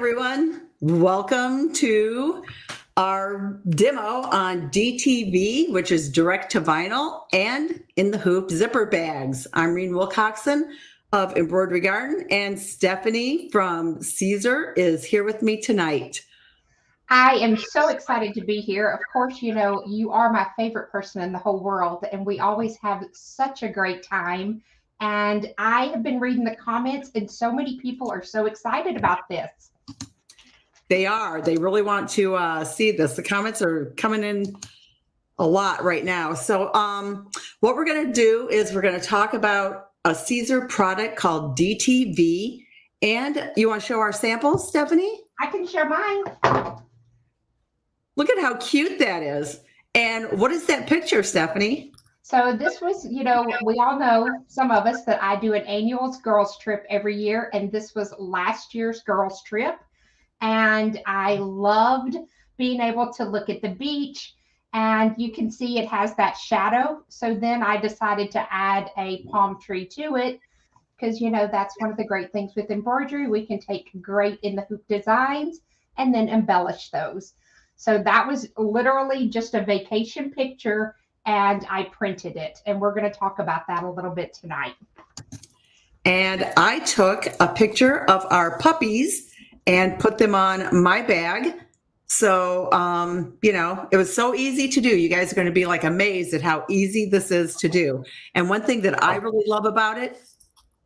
everyone. Welcome to our demo on DTV, which is direct to vinyl, and in the hoop zipper bags. I'm Reen Wilcoxson of Embroidery Garden, and Stephanie from Siser is here with me tonight. I am so excited to be here. Of course, you know, you are my favorite person in the whole world, and we always have such a great time. And I have been reading the comments, and so many people are so excited about this. They are. They really want to see this. The comments are coming in a lot right now. So what we're going to do is we're going to talk about a Siser product called DTV. And you want to show our samples, Stephanie? I can share mine. Look at how cute that is. And what is that picture, Stephanie? So this was, you know, we all know, some of us, that I do an annual girls trip every year. And this was last year's girls trip. And I loved being able to look at the beach, and you can see it has that shadow. So then I decided to add a palm tree to it because, you know, that's one of the great things with embroidery. We can take great in the hoop designs and then embellish those. So that was literally just a vacation picture, and I printed it. And we're going to talk about that a little bit tonight. And I took a picture of our puppies and put them on my bag. So, you know, it was so easy to do. You guys are going to be like amazed at how easy this is to do. And one thing that I really love about it,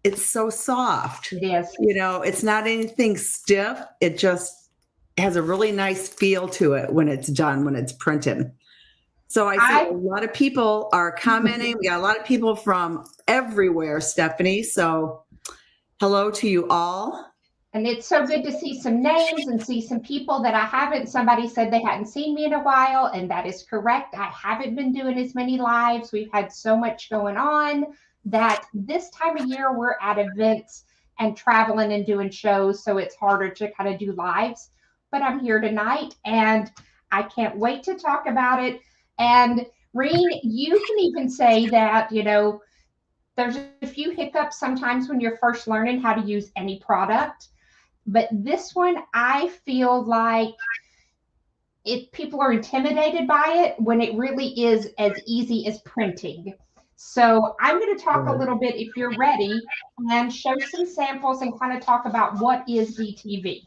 it's so soft. It is. You know, it's not anything stiff. It just has a really nice feel to it when it's done, when it's printed. So I see a lot of people are commenting. We got a lot of people from everywhere, Stephanie. So hello to you all. And it's so good to see some names and see some people that I haven't. Somebody said they hadn't seen me in a while, and that is correct. I haven't been doing as many lives. We've had so much going on that this time of year we're at events and traveling and doing shows, so it's harder to kind of do lives. But I'm here tonight, and I can't wait to talk about it. And Reen, you can even say that, you know, there's a few hiccups sometimes when you're first learning how to use any product. But this one, I feel like people are intimidated by it when it really is as easy as printing. So I'm going to talk a little bit, if you're ready, and show some samples and kind of talk about what is DTV.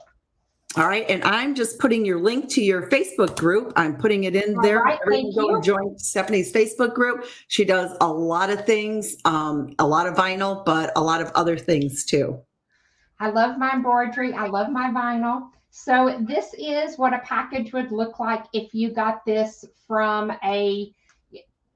All right, and I'm just putting your link to your Facebook group. I'm putting it in there. Right, thank you. Join Stephanie's Facebook group. She does a lot of things, a lot of vinyl, but a lot of other things too. I love my embroidery. I love my vinyl. So this is what a package would look like if you got this from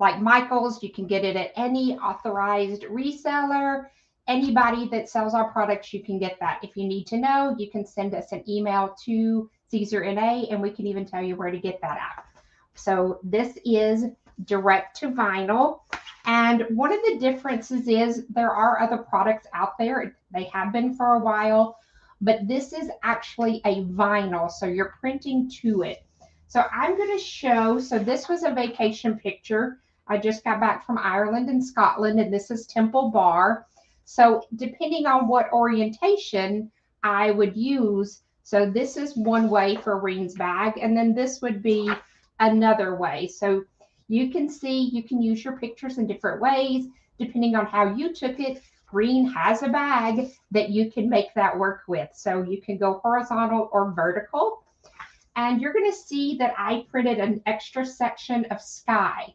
like Michael's. You can get it at any authorized reseller. Anybody that sells our products, you can get that. If you need to know, you can send us an email to CaesarNA, and we can even tell you where to get that at. So this is direct to vinyl. And one of the differences is there are other products out there. They have been for a while, but this is actually a vinyl. So you're printing to it. So I'm going to show, so this was a vacation picture. I just got back from Ireland and Scotland, and this is Temple Bar. So depending on what orientation I would use, so this is one way for Reen's bag, and then this would be another way. So you can see, you can use your pictures in different ways. Depending on how you took it, Reen has a bag that you can make that work with. So you can go horizontal or vertical. And you're going to see that I printed an extra section of sky.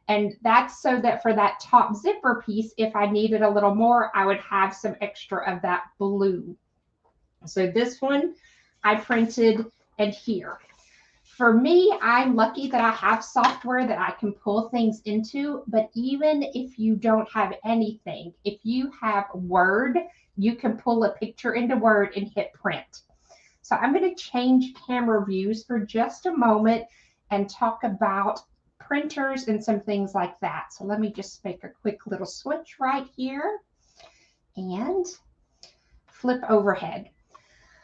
And that's so that for that top zipper piece, if I needed a little more, I would have some extra of that blue. So this one I printed in here. For me, I'm lucky that I have software that I can pull things into, but even if you don't have anything, if you have Word, you can pull a picture into Word and hit print. So I'm going to change camera views for just a moment and talk about printers and some things like that. So let me just make a quick little switch right here and flip overhead.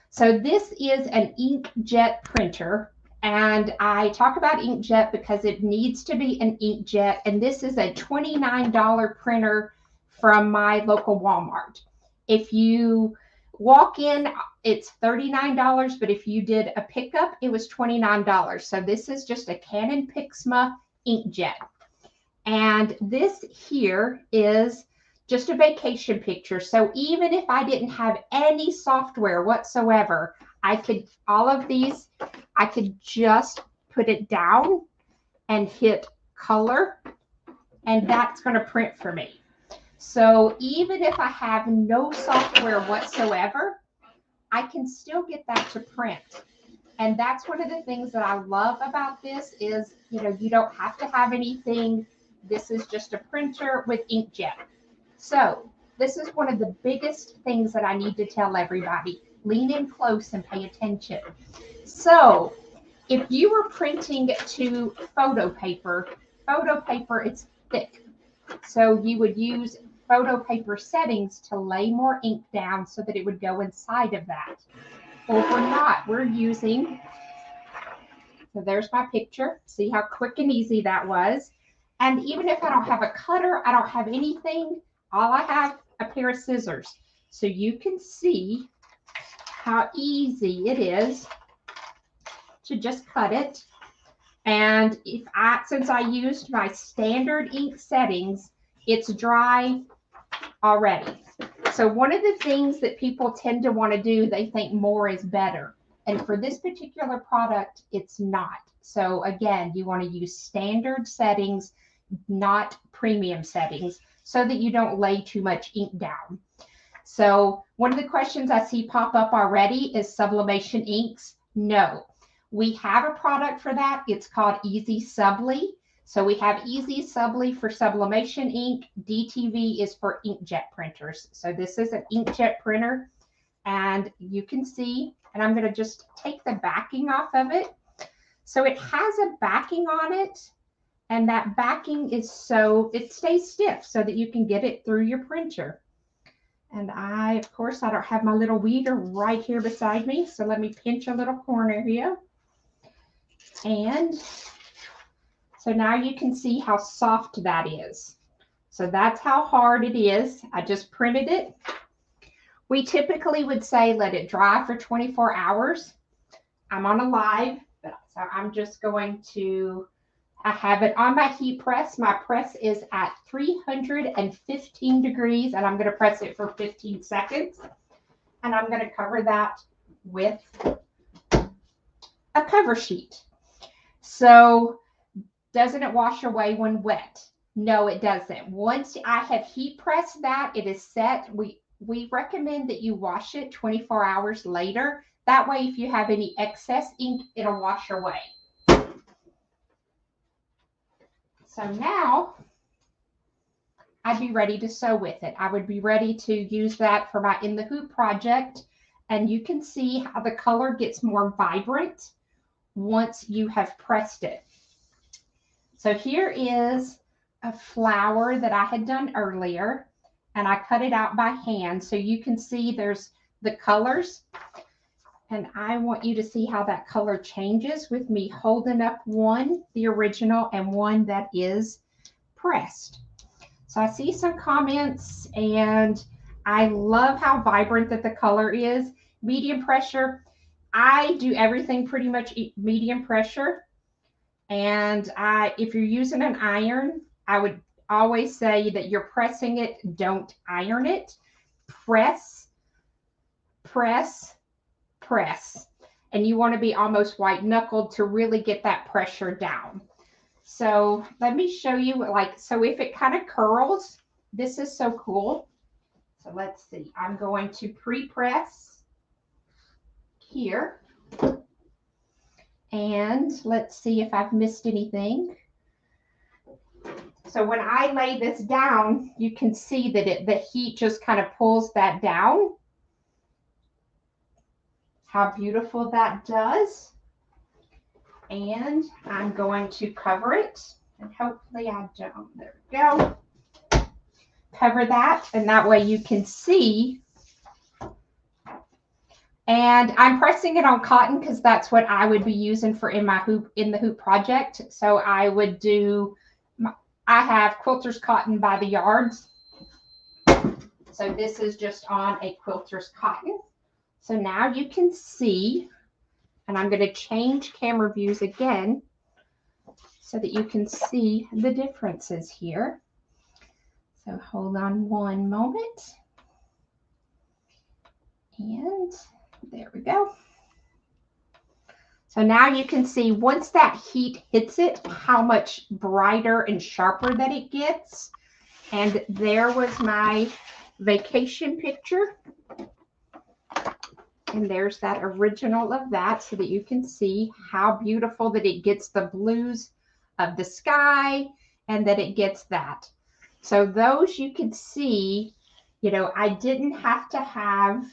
So this is an inkjet printer. And I talk about inkjet because it needs to be an inkjet. And this is a $29 printer from my local Walmart. If you walk-in, it's $39, but if you did a pickup, it was $29. So this is just a Canon Pixma inkjet. And this here is just a vacation picture. So even if I didn't have any software whatsoever, I could, all of these, I could just put it down and hit color, and that's going to print for me. So even if I have no software whatsoever, I can still get that to print. And that's one of the things that I love about this is, you know, you don't have to have anything. This is just a printer with inkjet. So this is one of the biggest things that I need to tell everybody. Lean in close and pay attention. So if you were printing to photo paper, it's thick. So you would use photo paper settings to lay more ink down so that it would go inside of that. Well, we're not. We're using, so there's my picture. See how quick and easy that was. And even if I don't have a cutter, I don't have anything, all I have a pair of scissors. So you can see how easy it is to just cut it. And if since I used my standard ink settings, it's dry already. So one of the things that people tend to want to do, they think more is better. And for this particular product, it's not. So again, you want to use standard settings, not premium settings, so that you don't lay too much ink down. So one of the questions I see pop up already is sublimation inks. No, we have a product for that. It's called Easy Subli. So we have Easy Subli for sublimation ink. DTV is for inkjet printers. So this is an inkjet printer, and you can see, and I'm going to just take the backing off of it. So it has a backing on it, and that backing is so it stays stiff so that you can get it through your printer. And of course, I don't have my little weeder right here beside me. So let me pinch a little corner here. And so now you can see how soft that is. So that's how hard it is. I just printed it. We typically would say let it dry for 24 hours. I'm on a live, so I'm just going to, I have it on my heat press. My press is at 315 degrees, and I'm going to press it for 15 seconds. And I'm going to cover that with a cover sheet. So doesn't it wash away when wet? No, it doesn't. Once I have heat pressed that, it is set. We recommend that you wash it 24 hours later. That way, if you have any excess ink, it'll wash away. So now I'd be ready to sew with it. I would be ready to use that for my In the Hoop project. And you can see how the color gets more vibrant once you have pressed it. So here is a flower that I had done earlier, and I cut it out by hand. So you can see there's the colors, and I want you to see how that color changes with me holding up one, the original, and one that is pressed. So I see some comments, and I love how vibrant that the color is. Medium pressure. I do everything pretty much medium pressure. And if you're using an iron, I would always say that you're pressing it, don't iron it. Press, press, press. And you want to be almost white knuckled to really get that pressure down. So let me show you, so if it kind of curls, this is so cool. So let's see, I'm going to pre-press here. And let's see if I've missed anything. So when I lay this down, you can see that the heat just kind of pulls that down. How beautiful that does. And I'm going to cover it. And hopefully I don't. There we go. Cover that. And that way you can see. And I'm pressing it on cotton because that's what I would be using for in the hoop project. So I would do, I have Quilter's cotton by the yards. So this is just on a Quilter's cotton. So now you can see, and I'm going to change camera views again so that you can see the differences here. So hold on one moment. And there we go. So now you can see once that heat hits it, how much brighter and sharper that it gets. And there was my vacation picture. And there's that original of that so that you can see how beautiful that it gets the blues of the sky and that it gets that. So those you can see, you know, I didn't have to have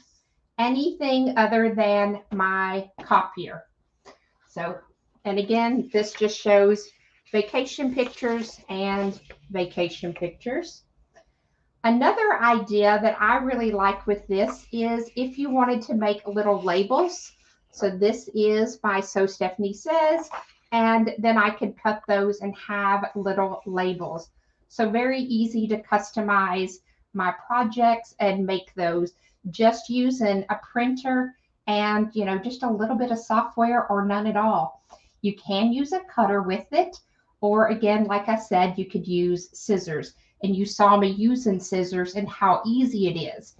anything other than my copier. So, and again, this just shows vacation pictures and vacation pictures. Another idea that I really like with this is if you wanted to make little labels. So this is my So Stephanie Says, and then I could cut those and have little labels. So very easy to customize my projects and make those just using a printer and, you know, just a little bit of software or none at all. You can use a cutter with it, or again, like I said, you could use scissors. And you saw me using scissors and how easy it is.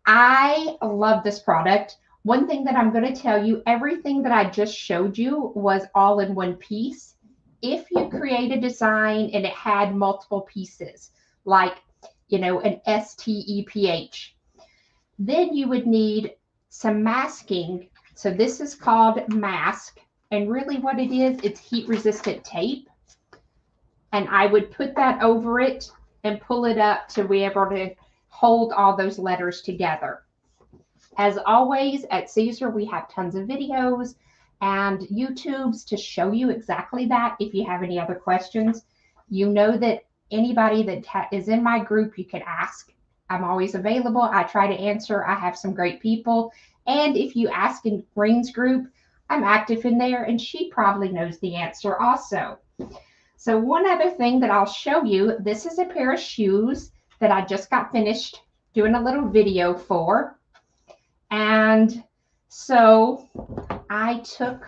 I love this product. One thing that I'm going to tell you, everything that I just showed you was all in one piece. If you create a design and it had multiple pieces, like, you know, an STEPH, then you would need some masking. So this is called mask. And really what it is, it's heat resistant tape. And I would put that over it and pull it up to be able to hold all those letters together. As always, at Siser, we have tons of videos and YouTubes to show you exactly that. If you have any other questions, you know that anybody that is in my group, you can ask. I'm always available. I try to answer. I have some great people. And if you ask in Reen's group, I'm active in there and she probably knows the answer also. So one other thing that I'll show you, this is a pair of shoes that I just got finished doing a little video for. And so I took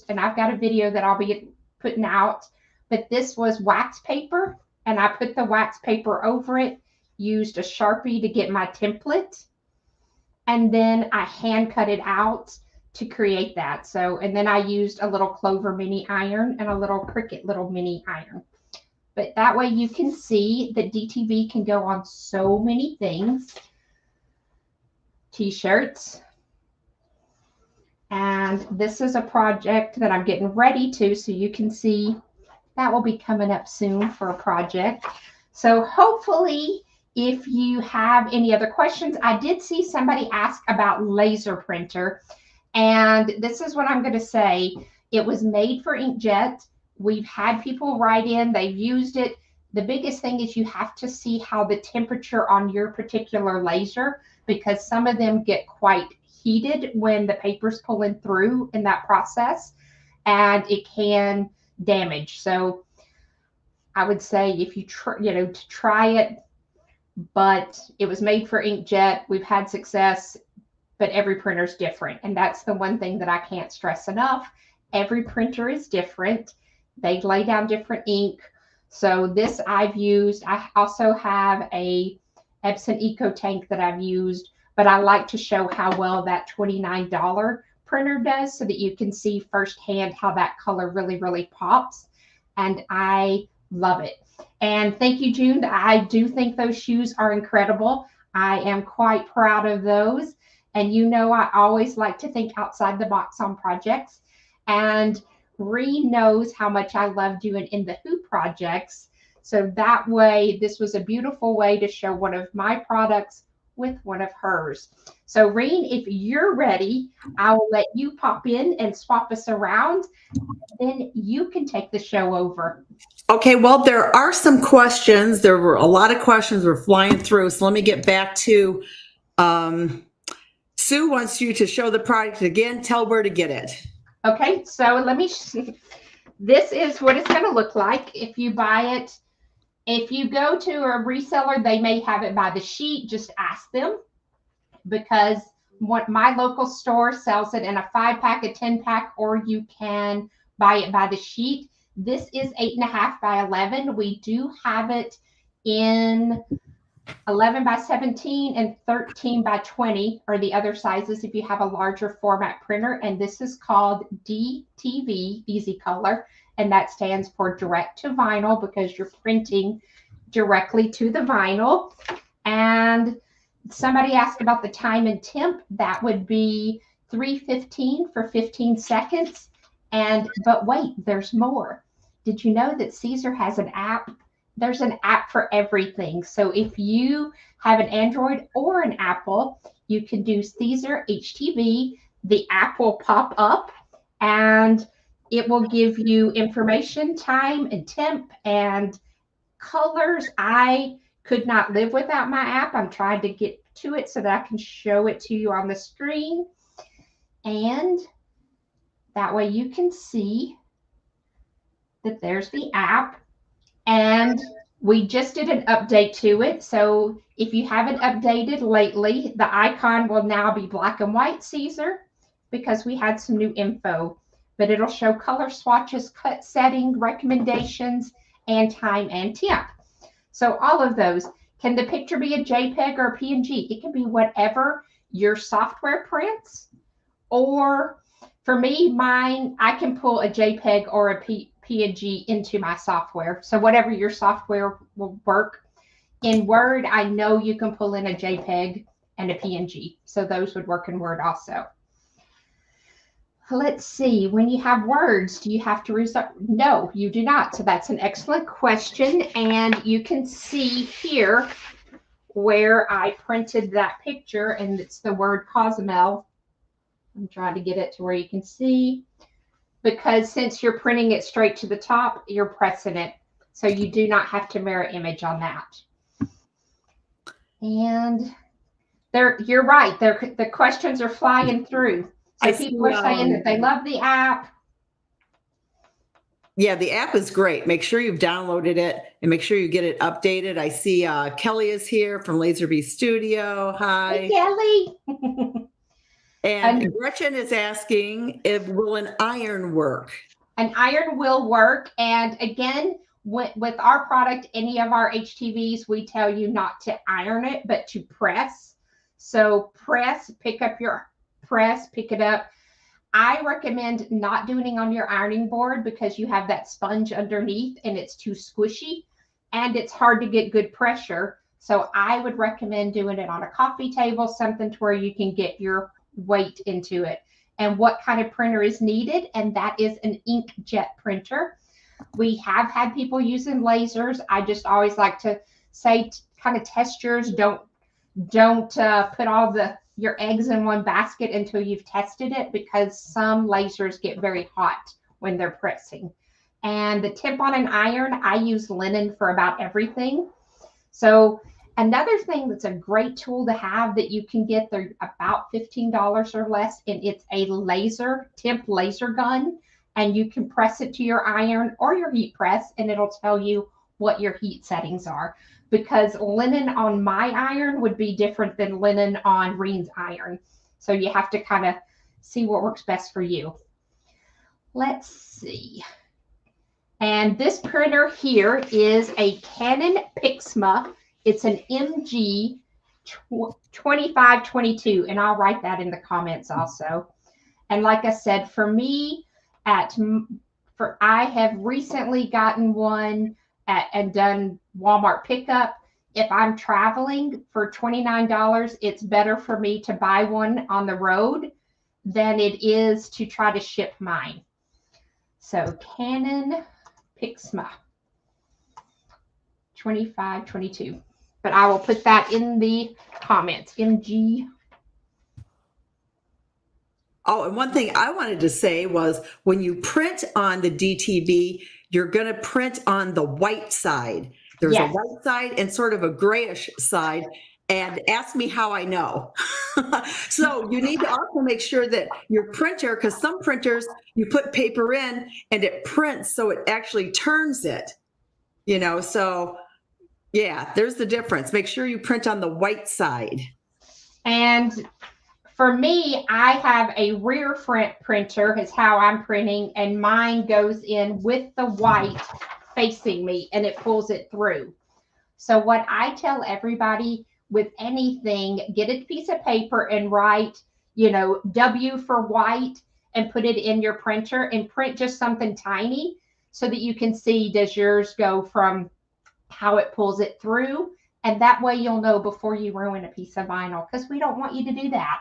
and I've got a video that I'll be putting out, but this was wax paper and I put the wax paper over it, used a Sharpie to get my template, and then I hand cut it out to create that. So, and then I used a little Clover mini iron and a little Cricut little mini iron. But that way you can see that DTV can go on so many things. T-shirts. And this is a project that I'm getting ready to, so you can see that will be coming up soon for a project. So hopefully, if you have any other questions, I did see somebody ask about laser printer. And this is what I'm going to say. It was made for inkjet. We've had people write in, they've used it. The biggest thing is you have to see how the temperature on your particular laser, because some of them get quite heated when the paper's pulling through in that process, and it can damage. So I would say if you to try it, but it was made for inkjet. We've had success. But every printer is different. And that's the one thing that I can't stress enough. Every printer is different. They lay down different ink. So this I've used. I also have a Epson Eco Tank that I've used, but I like to show how well that $29 printer does so that you can see firsthand how that color really, really pops. And I love it. And thank you, June. I do think those shoes are incredible. I am quite proud of those. And you know, I always like to think outside the box on projects. And Reen knows how much I love doing in the Who projects. So that way, this was a beautiful way to show one of my products with one of hers. So Reen, if you're ready, I will let you pop in and swap us around. Then you can take the show over. Okay, well, there are some questions. There were a lot of questions we're flying through. So let me get back to Sue wants you to show the product again. Tell where to get it. Okay, so let me this is what it's going to look like if you buy it. If you go to a reseller, they may have it by the sheet. Just ask them, because my local store sells it in a 5-pack, a 10-pack, or you can buy it by the sheet. This is 8.5 by 11. We do have it in 11 by 17 and 13 by 20 are the other sizes if you have a larger format printer. And this is called DTV, Easy Color. And that stands for direct to vinyl because you're printing directly to the vinyl. And somebody asked about the time and temp. That would be 3:15 for 15 seconds. But wait, there's more. Did you know that Siser has an app? There's an app for everything. So if you have an Android or an Apple, you can do Siser HTV. The app will pop up and it will give you information, time, and temp, and colors. I could not live without my app. I'm trying to get to it so that I can show it to you on the screen. And that way you can see that there's the app. And we just did an update to it. So if you haven't updated lately, the icon will now be black and white Siser because we had some new info. But it'll show color swatches, cut setting, recommendations, and time and temp. So all of those. Can the picture be a JPEG or a PNG? It can be whatever your software prints. Or for me, mine, I can pull a JPEG or a PNG into my software. So whatever your software will work. In Word, I know you can pull in a JPEG and a PNG. So those would work in Word also. Let's see, when you have words, do you have to resolve? No, you do not. So that's an excellent question. And you can see here where I printed that picture, and it's the word Cozumel. I'm trying to get it to where you can see, because since you're printing it straight to the top, you're pressing it. So you do not have to mirror image on that. And you're right. The questions are flying through. So people are saying that they love the app. Yeah, the app is great. Make sure you've downloaded it and make sure you get it updated. I see Kelly is here from Laserbee Studio. Hi. Hey, Kelly. And Gretchen is asking, will an iron work? An iron will work. And again, with our product, any of our HTVs, we tell you not to iron it, but to press. So press, pick it up. I recommend not doing it on your ironing board because you have that sponge underneath and it's too squishy and it's hard to get good pressure. So I would recommend doing it on a coffee table, something to where you can get your weight into it. And what kind of printer is needed? And that is an inkjet printer. We have had people using lasers. I just always like to say, kind of test yours. Don't put all your eggs in one basket until you've tested it, because some lasers get very hot when they're pressing. And the tip on an iron, I use linen for about everything. So another thing that's a great tool to have that you can get, they're about $15 or less, and it's a temp laser gun, and you can press it to your iron or your heat press, and it'll tell you what your heat settings are. Because linen on my iron would be different than linen on Reen's iron. So you have to kind of see what works best for you. Let's see. And this printer here is a Canon Pixma. It's an MG 2522, and I'll write that in the comments also. And like I said, for me, I have recently gotten one and done Walmart pickup. If I'm traveling for $29, it's better for me to buy one on the road than it is to try to ship mine. So Canon Pixma 2522. But I will put that in the comments. MG. Oh, and one thing I wanted to say was when you print on the DTV, you're going to print on the white side. There's a white side and sort of a grayish side. And ask me how I know. So you need to also make sure that your printer, because some printers, you put paper in and it prints, so it actually turns it, so yeah, there's the difference. Make sure you print on the white side. And For me, I have a rear front printer is how I'm printing, and mine goes in with the white facing me and it pulls it through. So what I tell everybody with anything, get a piece of paper and write, W for white and put it in your printer and print just something tiny so that you can see, does yours go from how it pulls it through? And that way you'll know before you ruin a piece of vinyl, because we don't want you to do that.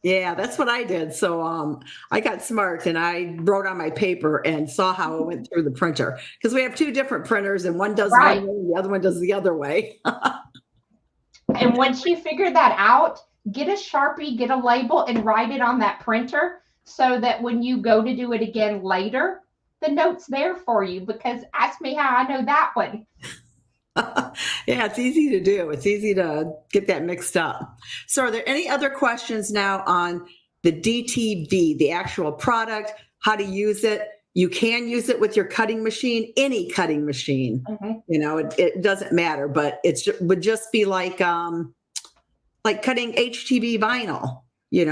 Yeah, that's what I did. So I got smart and I wrote on my paper and saw how it went through the printer, because we have two different printers and one does Right. one way, the other one does the other way. And once you figure that out, get a Sharpie, get a label, and write it on that printer so that when you go to do it again later, the note's there for you. Because ask me how I know that one. Yeah, it's easy to do. It's easy to get that mixed up. So are there any other questions now on the DTV, the actual product, how to use it? You can use it with your cutting machine, any cutting machine. Mm-hmm. It doesn't matter, but would just be like cutting HTV vinyl.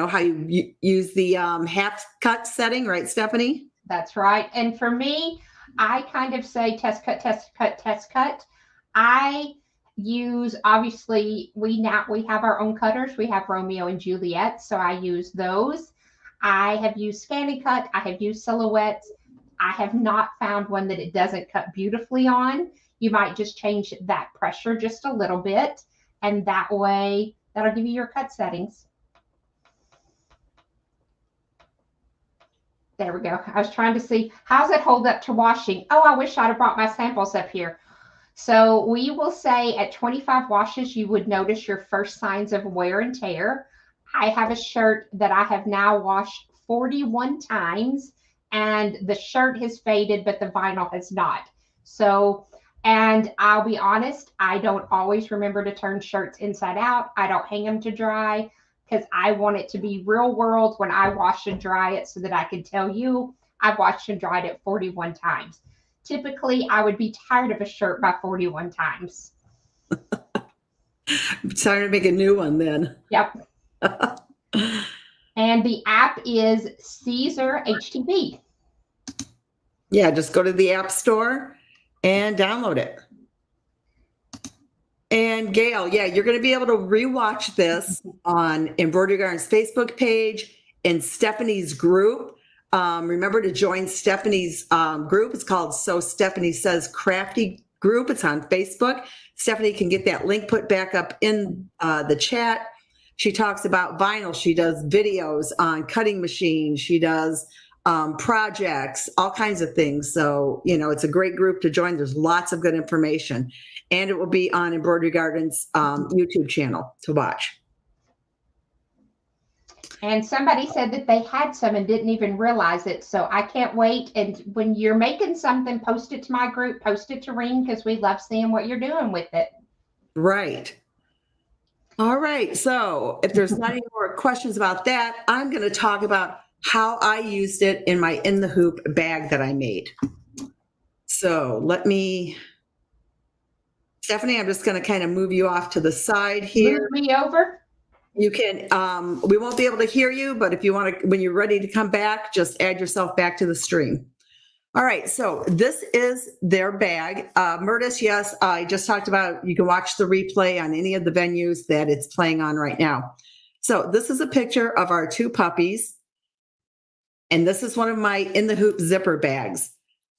How you use the half cut setting, right, Stephanie? That's right. And for me, I kind of say test cut, test cut, test cut. I use, obviously, we have our own cutters. We have Romeo and Juliet, so I use those. I have used ScannyCut. I have used Silhouettes. I have not found one that it doesn't cut beautifully on. You might just change that pressure just a little bit, and that way that'll give you your cut settings. There we go. I was trying to see, how's it hold up to washing? Oh, I wish I'd have brought my samples up here. So we will say at 25 washes, you would notice your first signs of wear and tear. I have a shirt that I have now washed 41 times, and the shirt has faded, but the vinyl has not. So, and I'll be honest, I don't always remember to turn shirts inside out. I don't hang them to dry because I want it to be real world when I wash and dry it so that I can tell you I've washed and dried it 41 times. Typically, I would be tired of a shirt by 41 times. It's time to make a new one then. Yep. And the app is Siser HTV. Yeah, just go to the App Store and download it. And Gail, yeah, you're going to be able to rewatch this on Embroidery Garden's Facebook page and Stephanie's group. Remember to join Stephanie's group. It's called So Stephanie Says Crafty Group. It's on Facebook. Stephanie can get that link put back up in the chat. She talks about vinyl. She does videos on cutting machines. She does projects, all kinds of things. So, it's a great group to join. There's lots of good information. And it will be on Embroidery Garden's YouTube channel to watch. And somebody said that they had some and didn't even realize it. So I can't wait. And when you're making something, post it to my group, post it to Reen, because we love seeing what you're doing with it. Right. All right. So if there's not any more questions about that, I'm going to talk about how I used it in my In the Hoop bag that I made. So Stephanie, I'm just going to kind of move you off to the side here. Move me over. You can, we won't be able to hear you, but if you want to, when you're ready to come back, just add yourself back to the stream. All right, so this is their bag. Murtis, yes, I just talked about, you can watch the replay on any of the venues that it's playing on right now. So this is a picture of our two puppies. And this is one of my In the Hoop zipper bags.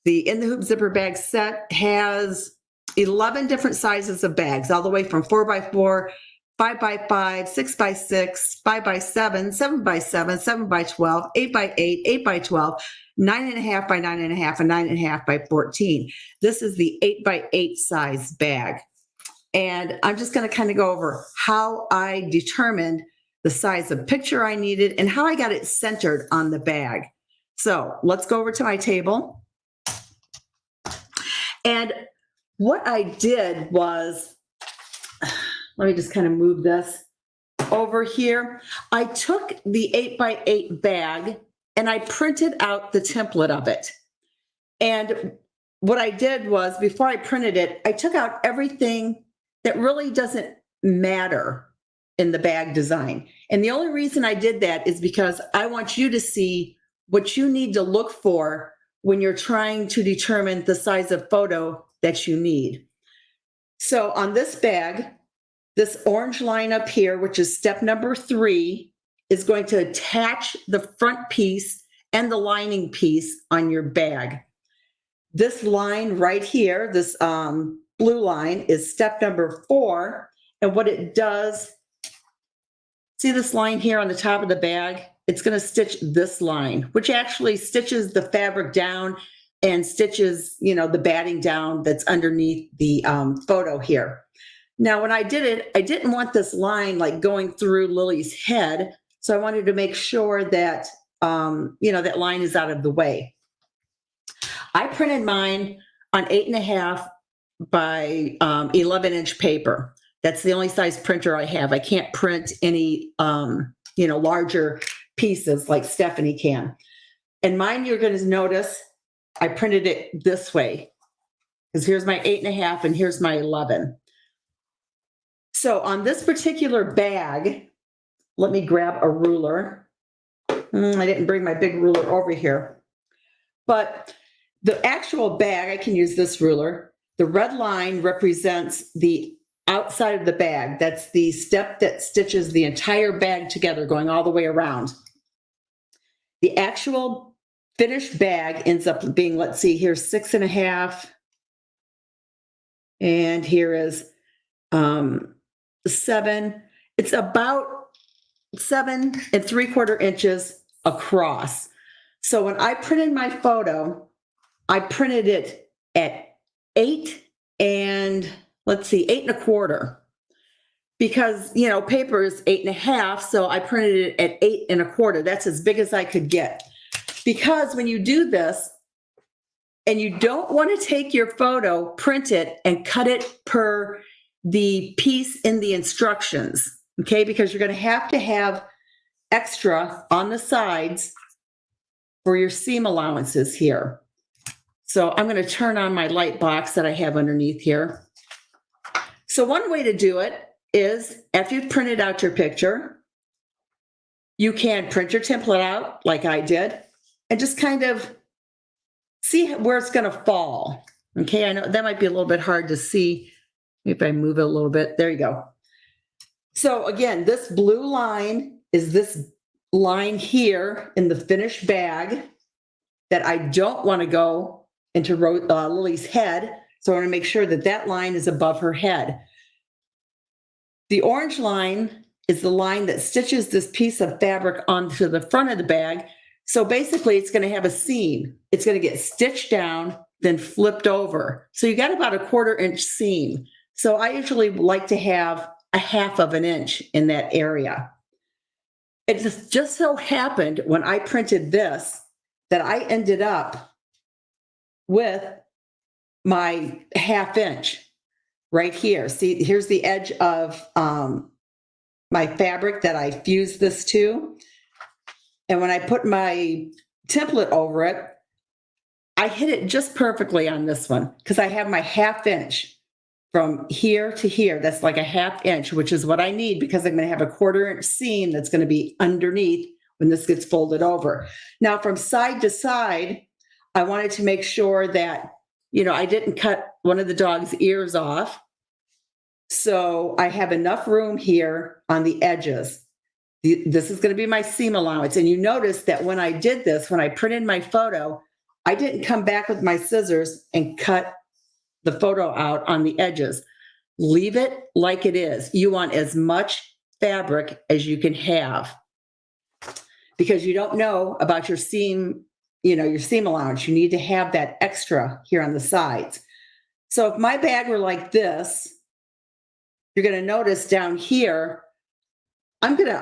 The In the Hoop zipper bag set has 11 different sizes of bags, all the way from 4x4, 5x5, 6x6, 5x7, 7x7, 7x12, 8x8, 8x12, 9.5 by 9.5, and 9.5 by 14. This is the 8x8 size bag. And I'm just going to kind of go over how I determined the size of picture I needed and how I got it centered on the bag. So let's go over to my table. And what I did was, let me just kind of move this over here. I took the 8x8 bag and I printed out the template of it. And what I did was, before I printed it, I took out everything that really doesn't matter in the bag design. And the only reason I did that is because I want you to see what you need to look for when you're trying to determine the size of photo that you need. So on this bag, this orange line up here, which is step number 3, is going to attach the front piece and the lining piece on your bag. This line right here, this blue line, is step number 4. And what it does, see this line here on the top of the bag? It's going to stitch this line, which actually stitches the fabric down and stitches, the batting down that's underneath the photo here. Now, when I did it, I didn't want this line like going through Lily's head. So I wanted to make sure that, that line is out of the way. I printed mine on 8.5 by 11-inch paper. That's the only size printer I have. I can't print any, larger pieces like Stephanie can. And mine, you're going to notice I printed it this way, because here's my 8.5 and here's my 11. So on this particular bag, let me grab a ruler. I didn't bring my big ruler over here. But the actual bag, I can use this ruler. The red line represents the outside of the bag. That's the step that stitches the entire bag together, going all the way around. The actual finished bag ends up being, let's see, here's 6.5. And here is 7. It's about 7 3/4 inches across. So when I printed my photo, I printed it at 8 and 8.25, because paper is 8.5, so I printed it at 8.25. That's as big as I could get. Because when you do this and you don't want to take your photo, print it and cut it per the piece in the instructions, okay? Because you're going to have extra on the sides for your seam allowances here. So I'm going to turn on my light box that I have underneath here. So one way to do it is, after you've printed out your picture, you can print your template out like I did and just kind of see where it's going to fall. Okay, I know that might be a little bit hard to see. If I move it a little bit, there you go. So again, this blue line is this line here in the finished bag that I don't want to go into Lily's head. So I want to make sure that that line is above her head. The orange line is the line that stitches this piece of fabric onto the front of the bag. So basically it's going to have a seam. It's going to get stitched down, then flipped over. So you got about a 1/4 inch seam. So I usually like to have a 1/2 inch in that area. It just so happened when I printed this that I ended up with my 1/2 inch right here. See, here's the edge of my fabric that I fused this to. And when I put my template over it, I hit it just perfectly on this one, because I have my 1/2 inch from here to here. That's like a 1/2 inch, which is what I need, because I'm going to have a 1/4 inch seam that's going to be underneath when this gets folded over. Now, from side to side, I wanted to make sure that, I didn't cut one of the dog's ears off. So I have enough room here on the edges. This is going to be my seam allowance. And you notice that when I did this, when I printed my photo, I didn't come back with my scissors and cut the photo out on the edges. Leave it like it is. You want as much fabric as you can have, because you don't know about your seam, your seam allowance. You need to have that extra here on the sides. So if my bag were like this, you're going to notice down here,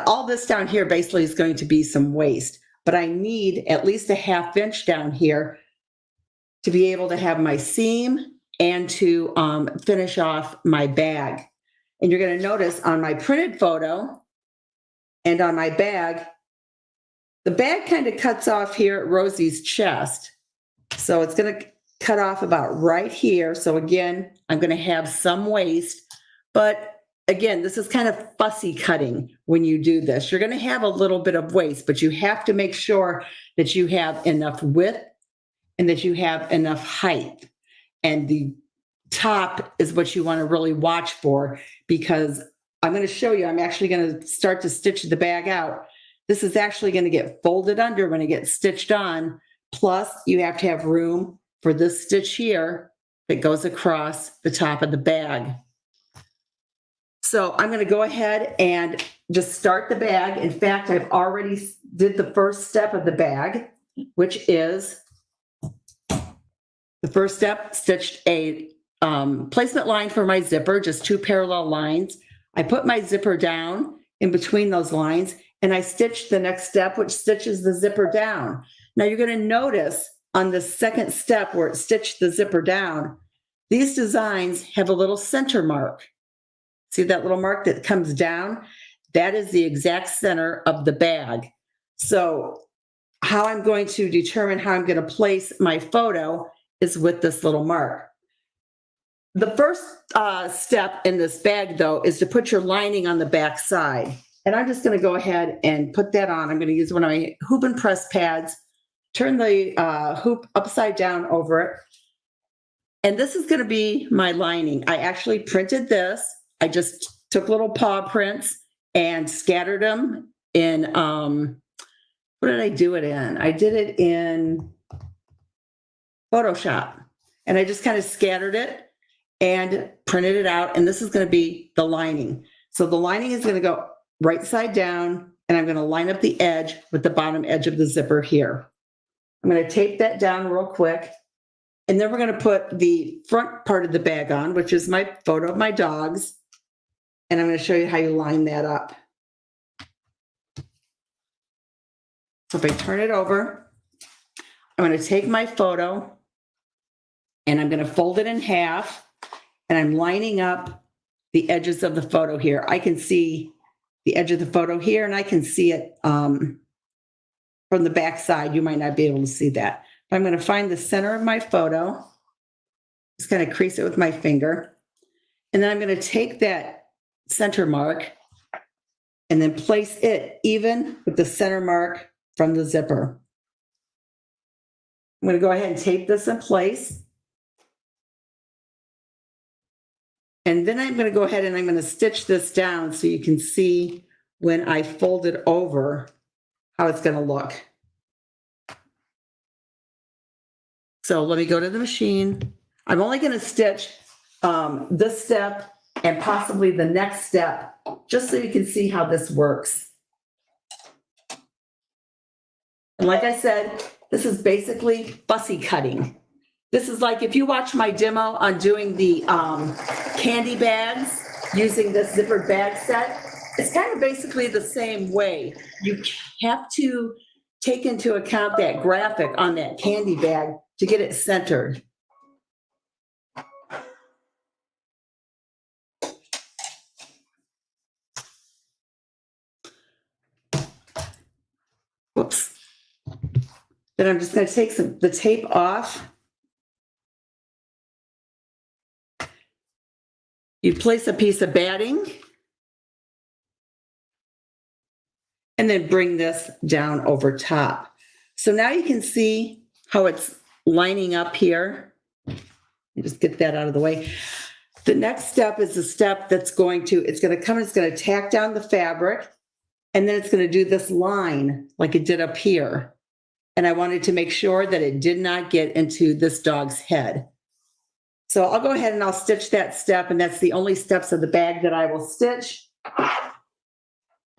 all this down here basically is going to be some waste, but I need at least a 1/2 inch down here to be able to have my seam and to finish off my bag. And you're going to notice on my printed photo and on my bag, the bag kind of cuts off here at Rosie's chest. So it's going to cut off about right here. So again, I'm going to have some waste, but again, this is kind of fussy cutting when you do this. You're going to have a little bit of waste, but you have to make sure that you have enough width and that you have enough height. And the top is what you want to really watch for, because I'm going to show you, I'm actually going to start to stitch the bag out. This is actually going to get folded under when it gets stitched on. Plus, you have to have room for this stitch here that goes across the top of the bag. So I'm going to go ahead and just start the bag. In fact, I've already did the first step of the bag, which is the first step, stitched a placement line for my zipper, just 2 parallel lines. I put my zipper down in between those lines, and I stitched the next step, which stitches the zipper down. Now you're going to notice on the second step where it stitched the zipper down, these designs have a little center mark. See that little mark that comes down? That is the exact center of the bag. So how I'm going to determine how I'm going to place my photo is with this little mark. The first step in this bag, though, is to put your lining on the back side. And I'm just going to go ahead and put that on. I'm going to use one of my hoop and press pads, turn the hoop upside down over it. And this is going to be my lining. I actually printed this. I just took little paw prints and scattered them in, what did I do it in? I did it in Photoshop. And I just kind of scattered it and printed it out. And this is going to be the lining. So the lining is going to go right side down, and I'm going to line up the edge with the bottom edge of the zipper here. I'm going to tape that down real quick. And then we're going to put the front part of the bag on, which is my photo of my dogs. And I'm going to show you how you line that up. So if I turn it over, I'm going to take my photo and I'm going to fold it in half, and I'm lining up the edges of the photo here. I can see the edge of the photo here, and I can see it from the back side. You might not be able to see that. But I'm going to find the center of my photo, just kind of crease it with my finger. And then I'm going to take that center mark and then place it even with the center mark from the zipper. I'm going to go ahead and tape this in place. And then I'm going to go ahead and I'm going to stitch this down so you can see when I fold it over how it's going to look. So let me go to the machine. I'm only going to stitch this step and possibly the next step, just so you can see how this works. And like I said, this is basically fussy cutting. This is like if you watch my demo on doing the candy bags using this zippered bag set, it's kind of basically the same way. You have to take into account that graphic on that candy bag to get it centered. Whoops. Then I'm just going to take the tape off. You place a piece of batting and then bring this down over top. So now you can see how it's lining up here. Just get that out of the way. The next step is the step that's going to, it's going to tack down the fabric, and then it's going to do this line like it did up here. And I wanted to make sure that it did not get into this dog's head. So I'll go ahead and I'll stitch that step, and that's the only steps of the bag that I will stitch.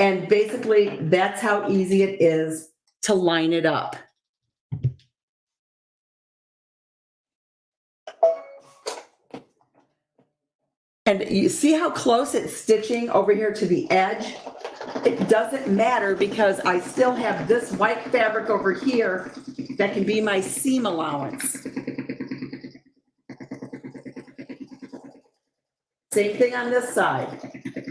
And basically, that's how easy it is to line it up. And you see how close it's stitching over here to the edge? It doesn't matter because I still have this white fabric over here that can be my seam allowance. Same thing on this side.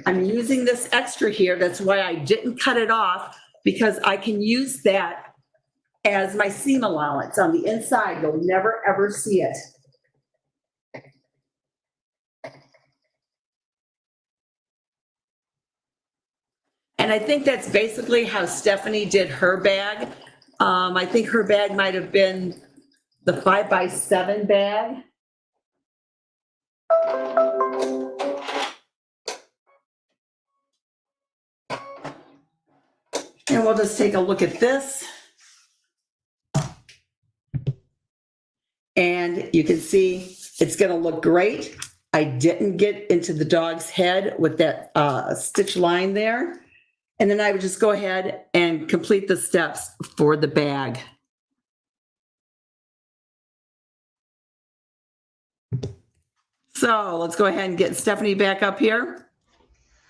I'm using this extra here. That's why I didn't cut it off, because I can use that as my seam allowance on the inside. You'll never ever see it. And I think that's basically how Stephanie did her bag. I think her bag might have been the 5x7 bag. And we'll just take a look at this. And you can see it's going to look great. I didn't get into the dog's head with that stitch line there. And then I would just go ahead and complete the steps for the bag. So let's go ahead and get Stephanie back up here.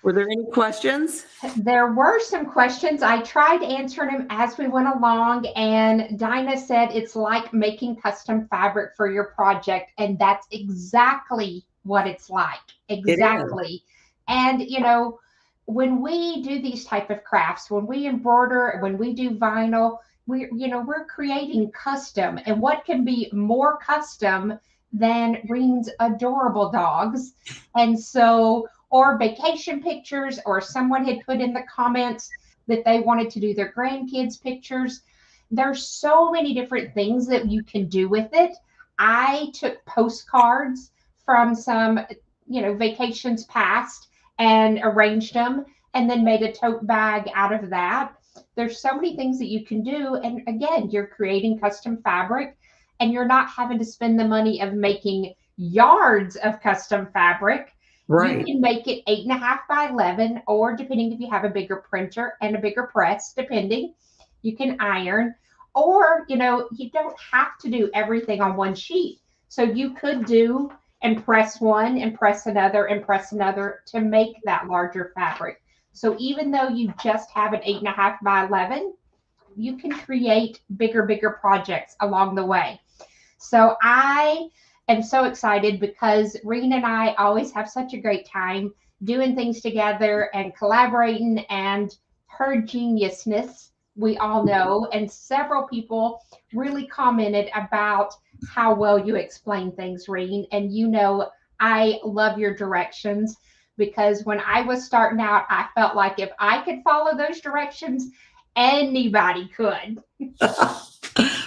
Were there any questions? There were some questions. I tried answering them as we went along, and Dinah said it's like making custom fabric for your project, and that's exactly what it's like. Exactly. And you know, when we do these type of crafts, when we embroider, when we do vinyl, we're creating custom. And what can be more custom than Reen's adorable dogs? And so, or vacation pictures, or someone had put in the comments that they wanted to do their grandkids pictures. There's so many different things that you can do with it. I took postcards from some, vacations past and arranged them and then made a tote bag out of that. There's so many things that you can do. And again, you're creating custom fabric and you're not having to spend the money of making yards of custom fabric. Right. You can make it 8.5 by 11, or depending if you have a bigger printer and a bigger press, depending, you can iron, or, you don't have to do everything on one sheet. So you could do and press one and press another and press another to make that larger fabric. So even though you just have an 8.5 by 11, you can create bigger projects along the way. So I am so excited because Reen and I always have such a great time doing things together and collaborating, and her geniusness, we all know, and several people really commented about how well you explain things, Reen. And I love your directions, because when I was starting out, I felt like if I could follow those directions, anybody could.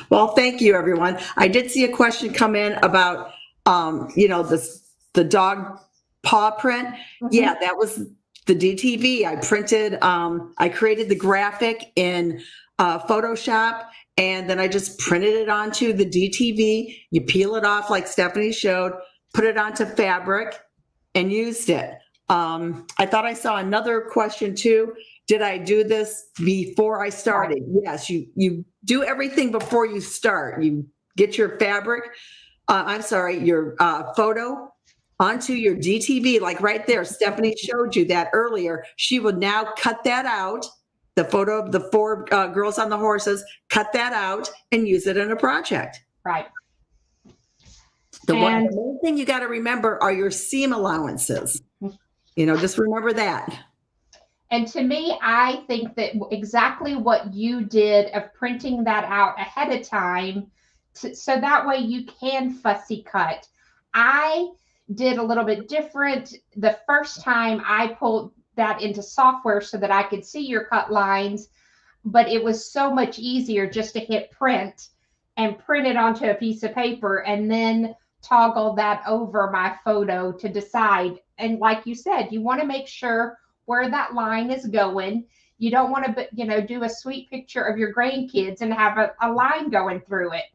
Well, thank you, everyone. I did see a question come in about, the dog paw print. Mm-hmm. Yeah, that was the DTV. I created the graphic in Photoshop, and then I just printed it onto the DTV. You peel it off like Stephanie showed, put it onto fabric, and used it. I thought I saw another question too. Did I do this before I started? Yes, you do everything before you start. You get your fabric, your photo onto your DTV, like right there. Stephanie showed you that earlier. She would now cut that out, the photo of the 4 girls on the horses, cut that out and use it in a project. Right. The main thing you got to remember are your seam allowances. Just remember that. And to me, I think that exactly what you did of printing that out ahead of time, so that way you can fussy cut. I did a little bit different. The first time I pulled that into software so that I could see your cut lines, but it was so much easier just to hit print and print it onto a piece of paper and then toggle that over my photo to decide. And like you said, you want to make sure where that line is going. You don't want to, do a sweet picture of your grandkids and have a line going through it.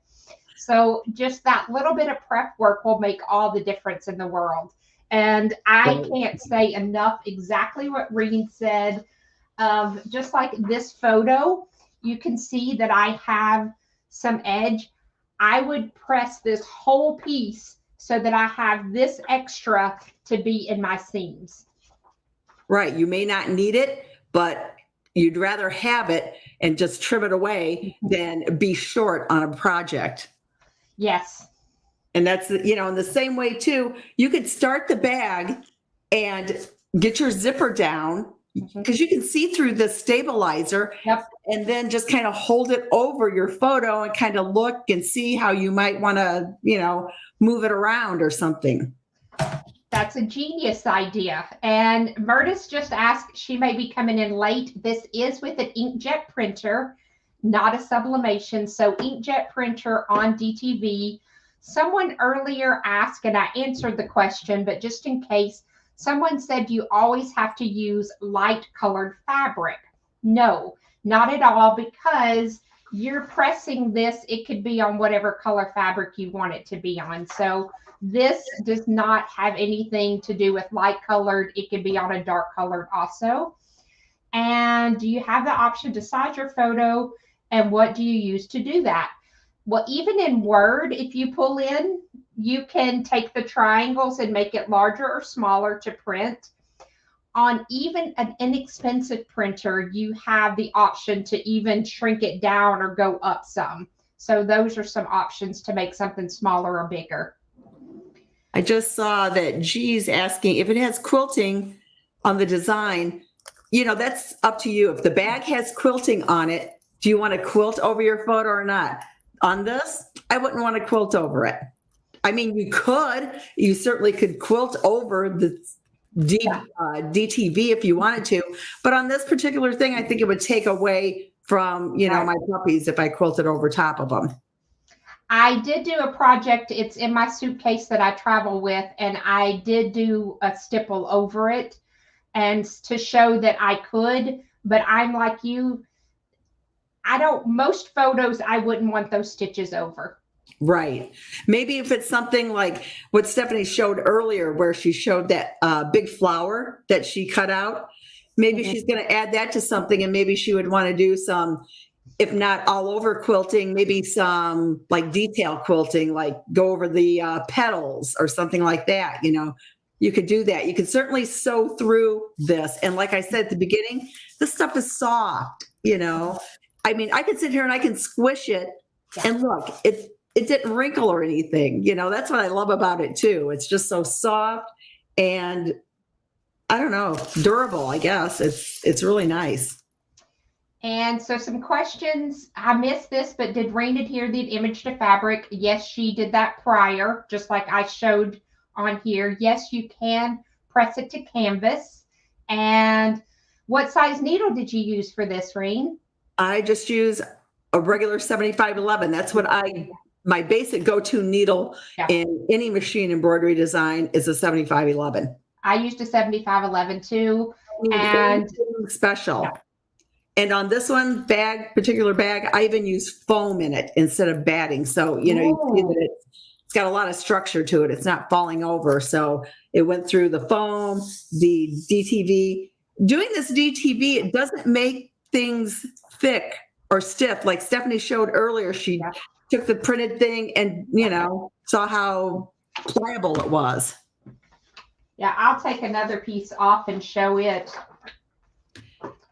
So just that little bit of prep work will make all the difference in the world. And I can't say enough exactly what Reen said. Just like this photo, you can see that I have some edge. I would press this whole piece so that I have this extra to be in my seams. Right. You may not need it, but you'd rather have it and just trim it away than be short on a project. Yes. And that's, in the same way too, you could start the bag and get your zipper down, because you can see through the stabilizer. Yep. And then just kind of hold it over your photo and kind of look and see how you might want to, move it around or something. That's a genius idea. And Murtis just asked, she may be coming in late. This is with an inkjet printer, not a sublimation. So inkjet printer on DTV. Someone earlier asked, and I answered the question, but just in case, someone said you always have to use light colored fabric. No, not at all, because you're pressing this. It could be on whatever color fabric you want it to be on. So this does not have anything to do with light colored. It can be on a dark colored also. And you have the option to size your photo. And what do you use to do that? Well, even in Word, if you pull in, you can take the triangles and make it larger or smaller to print. On even an inexpensive printer, you have the option to even shrink it down or go up some. So those are some options to make something smaller or bigger. I just saw that G's asking if it has quilting on the design. You know, that's up to you. If the bag has quilting on it, do you want to quilt over your photo or not? On this, I wouldn't want to quilt over it. I mean, you certainly could quilt over the DTV if you wanted to, but on this particular thing, I think it would take away from, my puppies if I quilted over top of them. I did do a project. It's in my suitcase that I travel with, and I did do a stipple over it and to show that I could, but I'm like you. Most photos, I wouldn't want those stitches over. Right. Maybe if it's something like what Stephanie showed earlier, where she showed that big flower that she cut out, maybe she's going to add that to something, and maybe she would want to do some, if not all over quilting, maybe some like detail quilting, like go over the petals or something like that. You could do that. You could certainly sew through this. And like I said at the beginning, this stuff is soft, I mean, I could sit here and I can squish it and look, it didn't wrinkle or anything. That's what I love about it too. It's just so soft and I don't know, durable, I guess. It's really nice. And so some questions. I missed this, but did Reen adhere the image to fabric? Yes, she did that prior, just like I showed on here. Yes, you can press it to canvas. And what size needle did you use for this, Reen? I just use a regular 7511. That's what my basic go-to needle in any machine embroidery design is a 7511. I used a 7511 too. And special. Yeah. And on this one particular bag, I even use foam in it instead of batting. So, you see that it's got a lot of structure to it. It's not falling over. So it went through the foam, the DTV. Doing this DTV, it doesn't make things thick or stiff. Like Stephanie showed earlier, she took the printed thing and, saw how pliable it was. Yeah, I'll take another piece off and show it.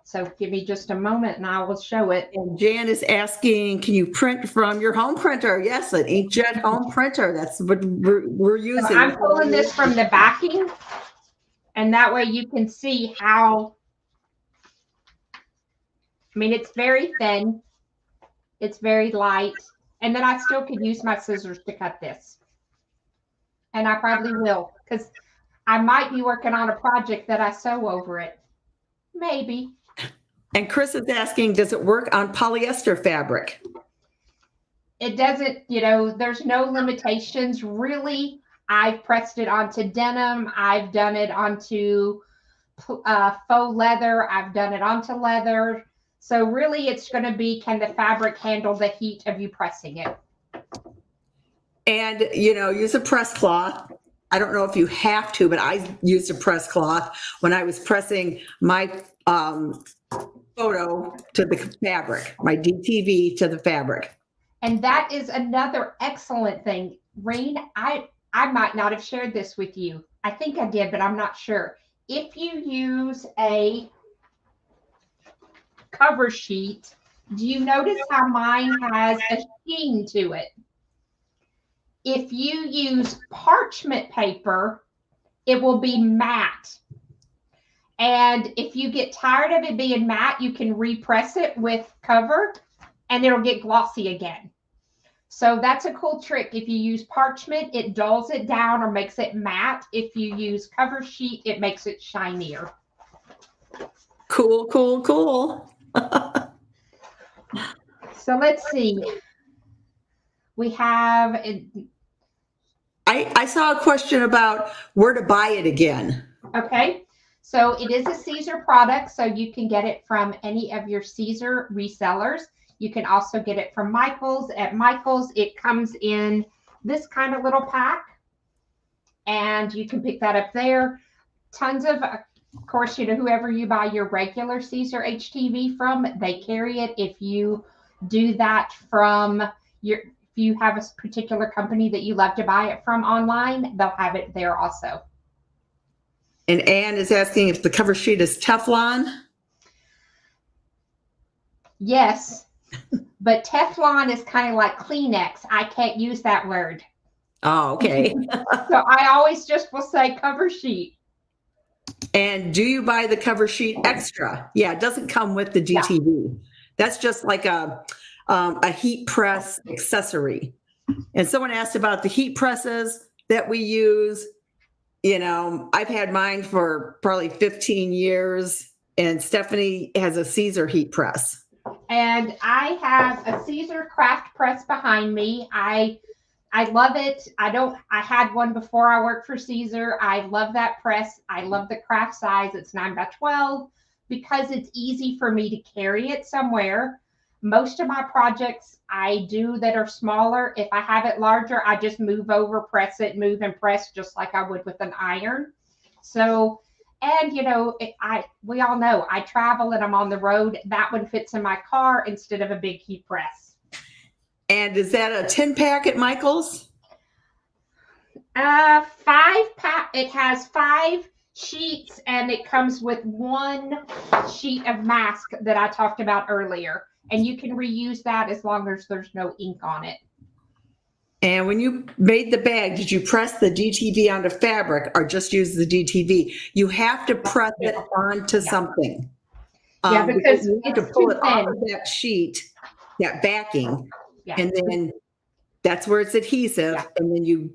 So give me just a moment and I will show it. And Jan is asking, can you print from your home printer? Yes, an inkjet home printer. That's what we're using. So I'm pulling this from the backing, and that way you can see how, it's very thin. It's very light. And then I still could use my scissors to cut this. And I probably will, because I might be working on a project that I sew over it. Maybe. And Chris is asking, does it work on polyester fabric? It doesn't, there's no limitations. Really, I've pressed it onto denim. I've done it onto faux leather. I've done it onto leather. So really, it's going to be, can the fabric handle the heat of you pressing it? And, use a press cloth. I don't know if you have to, but I used a press cloth when I was pressing my photo to the fabric, my DTV to the fabric. And that is another excellent thing. Reen, I might not have shared this with you. I think I did, but I'm not sure. If you use a cover sheet, do you notice how mine has a sheen to it? If you use parchment paper, it will be matte. And if you get tired of it being matte, you can repress it with cover and it'll get glossy again. So that's a cool trick. If you use parchment, it dulls it down or makes it matte. If you use cover sheet, it makes it shinier. Cool, cool, cool. So let's see. We have, I saw a question about where to buy it again. okay. So it is a Siser product, so you can get it from any of your Siser resellers. You can also get it from Michael's. At Michael's, it comes in this kind of little pack, and you can pick that up there. Tons of course, whoever you buy your regular Siser HTV from, they carry it. If you do that from if you have a particular company that you love to buy it from online, they'll have it there also. And Anne is asking if the cover sheet is Teflon. Yes, but Teflon is kind of like Kleenex. I can't use that word. Oh, okay. So I always just will say cover sheet. And do you buy the cover sheet extra? Yeah, it doesn't come with the DTV. Yeah. That's just like a heat press accessory. And someone asked about the heat presses that we use. I've had mine for probably 15 years, and Stephanie has a Siser heat press. And I have a Siser craft press behind me. I love it. I had one before I worked for Siser. I love that press. I love the craft size. It's 9x12 because it's easy for me to carry it somewhere. Most of my projects I do that are smaller. If I have it larger, I just move over, press it, move and press just like I would with an iron. So, and we all know I travel and I'm on the road. That one fits in my car instead of a big heat press. And is that a 10-pack at Michael's? 5-pack. It has 5 sheets, and it comes with 1 sheet of mask that I talked about earlier. And you can reuse that as long as there's no ink on it. And when you made the bag, did you press the DTV onto fabric or just use the DTV? You have to press it onto something. Yeah, because you have to pull it off of that sheet, that backing, and then that's where it's adhesive. Yeah. And then you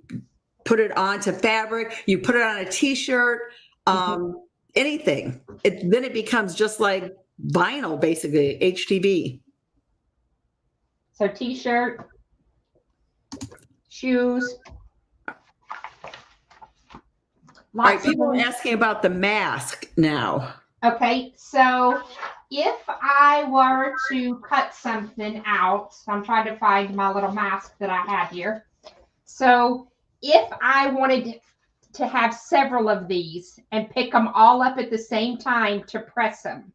put it onto fabric. You put it on a T-shirt, anything. Then it becomes just like vinyl, basically, HTV. So T-shirt, shoes. Right, people are asking about the mask now. Okay, so if I were to cut something out, I'm trying to find my little mask that I had here. So if I wanted to have several of these and pick them all up at the same time to press them,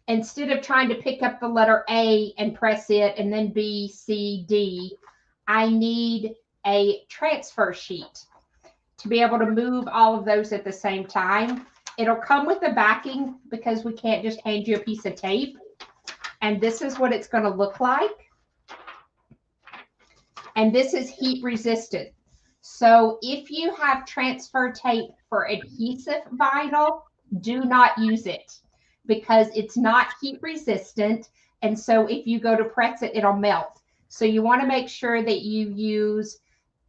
instead of trying to pick up the letter A and press it and then B, C, D, I need a transfer sheet to be able to move all of those at the same time. It'll come with the backing because we can't just hand you a piece of tape. And this is what it's going to look like. And this is heat resistant. So if you have transfer tape for adhesive vinyl, do not use it because it's not heat resistant. And so if you go to press it, it'll melt. So you want to make sure that you use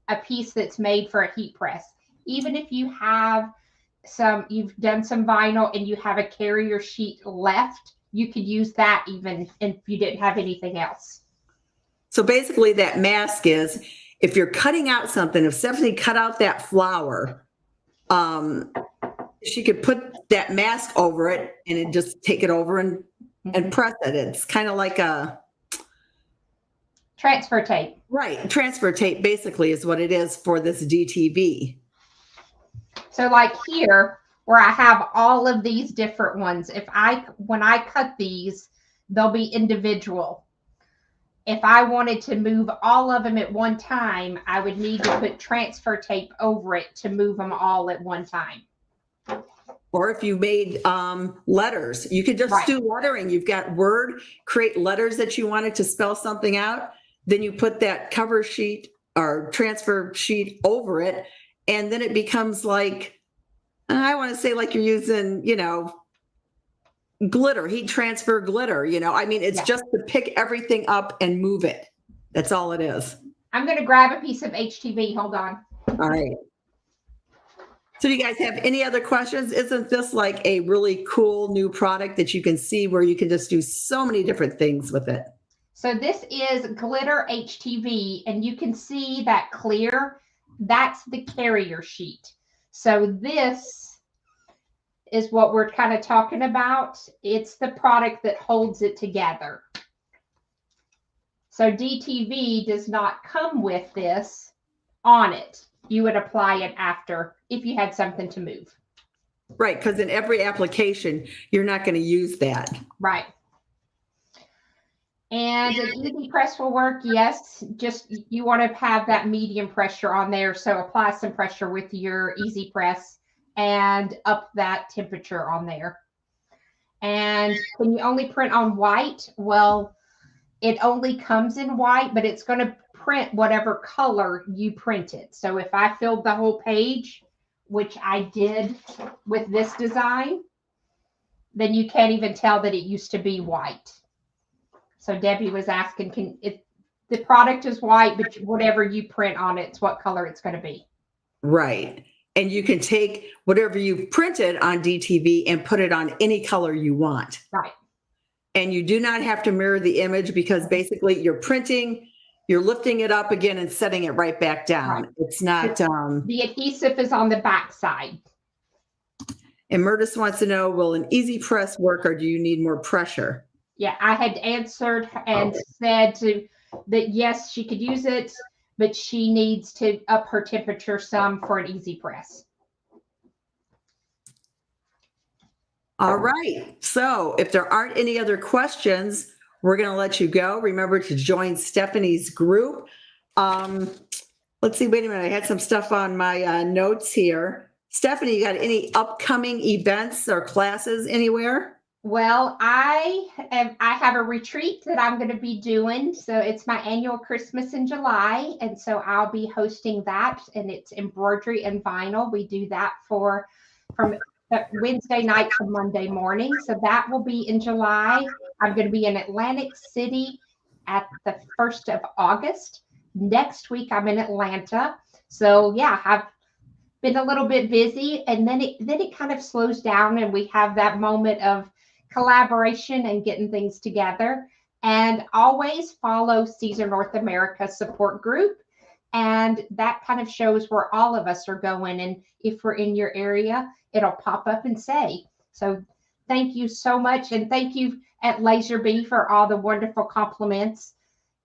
a piece that's made for a heat press. Even if you have you've done some vinyl and you have a carrier sheet left, you could use that even if you didn't have anything else. So basically that mask is, if you're cutting out something, if Stephanie cut out that flower, she could put that mask over it and then just take it over and press it. It's kind of like a transfer tape. Right. Transfer tape basically is what it is for this DTV. So like here, where I have all of these different ones, when I cut these, they'll be individual. If I wanted to move all of them at one time, I would need to put transfer tape over it to move them all at one time. Or if you made letters, you could just do lettering. You've got Word, create letters that you wanted to spell something out. Then you put that cover sheet or transfer sheet over it. And then it becomes like, I want to say like you're using, glitter, heat transfer glitter, I mean, it's just to pick everything up and move it. That's all it is. I'm going to grab a piece of HTV. Hold on. All right. So do you guys have any other questions? Isn't this like a really cool new product that you can see where you can just do so many different things with it? So this is glitter HTV, and you can see that clear. That's the carrier sheet. So this is what we're kind of talking about. It's the product that holds it together. So DTV does not come with this on it. You would apply it after if you had something to move. Right, because in every application, you're not going to use that. Right. And an easy press will work, yes. Just you want to have that medium pressure on there. So apply some pressure with your easy press and up that temperature on there. And can you only print on white? Well, it only comes in white, but it's going to print whatever color you printed. So if I filled the whole page, which I did with this design, then you can't even tell that it used to be white. So Debbie was asking, the product is white, but whatever you print on it, it's what color it's going to be. Right. And you can take whatever you've printed on DTV and put it on any color you want. Right. And you do not have to mirror the image because basically you're printing, you're lifting it up again and setting it right back down. Right. It's not. The adhesive is on the back side. And Murtis wants to know, will an easy press work or do you need more pressure? Yeah, I had answered and said that yes, she could use it, but she needs to up her temperature some for an easy press. All right. So if there aren't any other questions, we're going to let you go. Remember to join Stephanie's group. Let's see. Wait a minute. I had some stuff on my notes here. Stephanie, you got any upcoming events or classes anywhere? Well, I have a retreat that I'm going to be doing. So it's my annual Christmas in July. And so I'll be hosting that. And it's embroidery and vinyl. We do that from Wednesday night to Monday morning. So that will be in July. I'm going to be in Atlantic City at the 1st of August. Next week, I'm in Atlanta. So yeah, I've been a little bit busy, and then it kind of slows down and we have that moment of collaboration and getting things together. And always follow Siser North America support group. And that kind of shows where all of us are going. And if we're in your area, it'll pop up and say. So thank you so much. And thank you at Laserbee for all the wonderful compliments.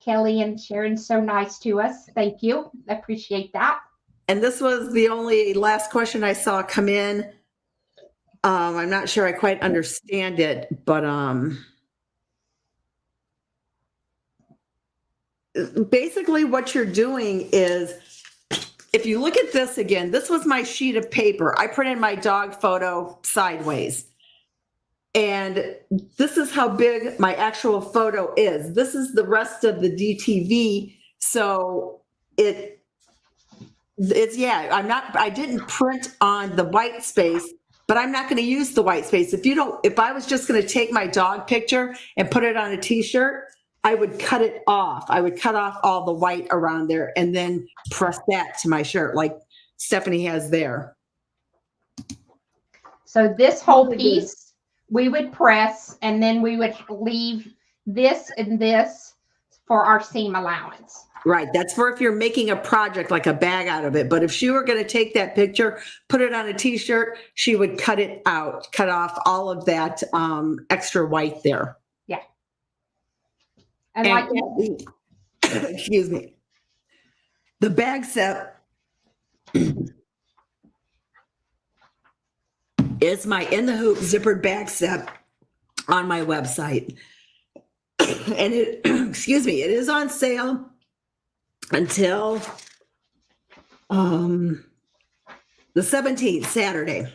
Kelly and Sharon, so nice to us. Thank you. I appreciate that. And this was the only last question I saw come in. I'm not sure I quite understand it, but basically what you're doing is, if you look at this again, this was my sheet of paper. I printed my dog photo sideways. And this is how big my actual photo is. This is the rest of the DTV. So it's I didn't print on the white space, but I'm not going to use the white space. If I was just going to take my dog picture and put it on a t-shirt, I would cut it off. I would cut off all the white around there and then press that to my shirt like Stephanie has there. So this whole piece we would press, and then we would leave this and this for our seam allowance. Right. That's for if you're making a project like a bag out of it. But if she were going to take that picture, put it on a t-shirt, she would cut it out, cut off all of that extra white there. Yeah. And like, excuse me, the bag set is my In the Hoop zippered bag set on my website. And excuse me, it is on sale until the 17th, Saturday.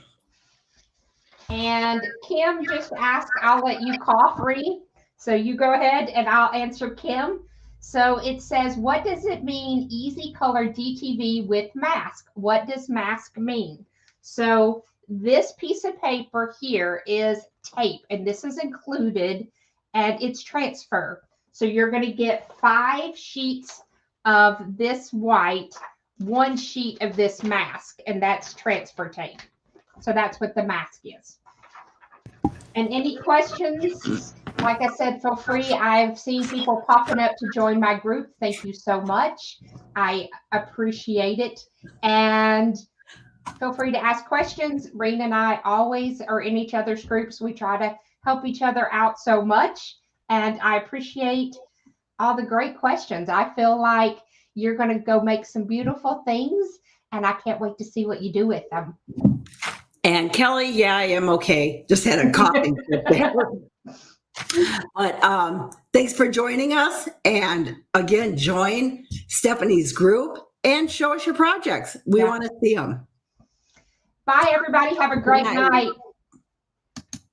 And Kim just asked, I'll let you cough, Reen. So you go ahead and I'll answer Kim. So it says, what does it mean, easy color DTV with mask? What does mask mean? So this piece of paper here is tape, and this is included, and it's transfer. So you're going to get 5 sheets of this white, 1 sheet of this mask, and that's transfer tape. So that's what the mask is. And any questions, like I said, feel free. I've seen people popping up to join my group. Thank you so much. I appreciate it. And feel free to ask questions. Reen and I always are in each other's groups. We try to help each other out so much. And I appreciate all the great questions. I feel like you're going to go make some beautiful things, and I can't wait to see what you do with them. And Kelly, yeah, I am okay. Just had a coughing fit there. But thanks for joining us. And again, join Stephanie's group and show us your projects. We want to see them. Bye, everybody. Have a great night.